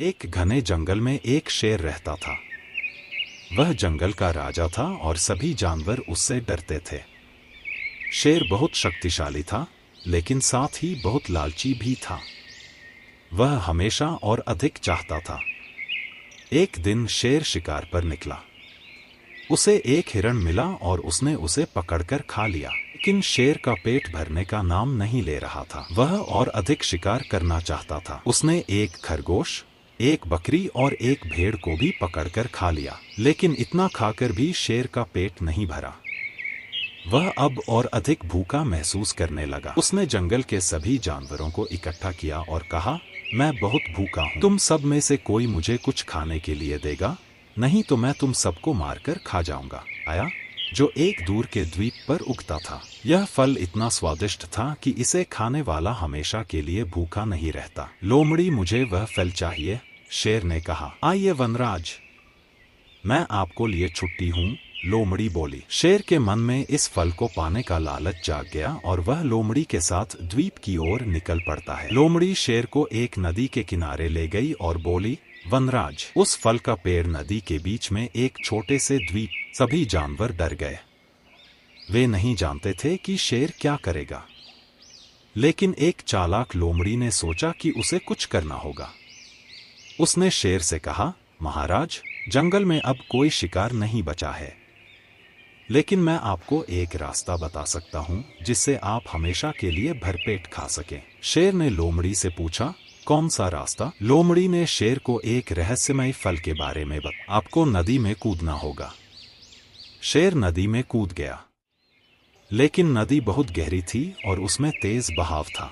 एक घने जंगल में एक शेर रहता था। वह जंगल का राजा था और सभी जानवर उससे डरते थे। शेर बहुत शक्तिशाली था, लेकिन साथ ही बहुत लालची भी था। वह हमेशा और अधिक चाहता था। एक दिन शेर शिकार पर निकला। उसे एक हिरण मिला और उसने उसे पकड़कर खा लिया। लेकिन शेर का पेट भरने का नाम नहीं ले रहा था। वह और अधिक शिकार करना चाहता था। उसने एक खरगोश, एक बकरी और एक भेड़ को भी पकड़कर खा लिया, लेकिन इतना खाकर भी शेर का पेट नहीं भरा। वह अब और अधिक भूखा महसूस करने लगा। उसने जंगल के सभी जानवरों को इकट्ठा किया और कहा, मैं बहुत भूखा हूँ। तुम सब में से कोई मुझे कुछ खाने के लिए देगा? नहीं तो मैं तुम सबको मारकर खा जाऊंगा। आया जो एक दूर के द्वीप पर उगता था। यह फल इतना स्वादिष्ट था कि इसे खाने वाला हमेशा के लिए भूखा नहीं रहता। लोमड़ी, मुझे वह फल चाहिए, शेर ने कहा। आइए वनराज, मैं आपको लिए छुट्टी हूँ, लोमड़ी बोली। शेर के मन में इस फल को पाने का लालच जाग गया और वह लोमड़ी के साथ द्वीप की ओर निकल पड़ता है। लोमड़ी शेर को एक नदी के किनारे ले गई और बोली, वनराज, उस फल का पेड़ नदी के बीच में एक छोटे से द्वीप। सभी जानवर डर गए। वे नहीं जानते थे कि शेर क्या करेगा, लेकिन एक चालाक लोमड़ी ने सोचा कि उसे कुछ करना होगा। उसने शेर से कहा, महाराज, जंगल में अब कोई शिकार नहीं बचा है, लेकिन मैं आपको एक रास्ता बता सकता हूँ जिससे आप हमेशा के लिए भरपेट खा सकें। शेर ने लोमड़ी से पूछा, कौन सा रास्ता? लोमड़ी ने शेर को एक रहस्यमय फल के बारे में बताया। आपको नदी में कूदना होगा। शेर नदी में कूद गया, लेकिन नदी बहुत गहरी थी और उसमें तेज बहाव था।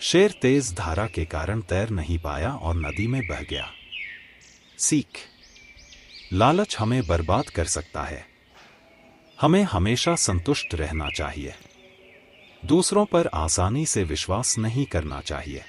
शेर तेज धारा के कारण तैर नहीं पाया और नदी में बह गया। सीख: लालच हमें बर्बाद कर सकता है। हमें हमेशा संतुष्ट रहना चाहिए। दूसरों पर आसानी से विश्वास नहीं करना चाहिए।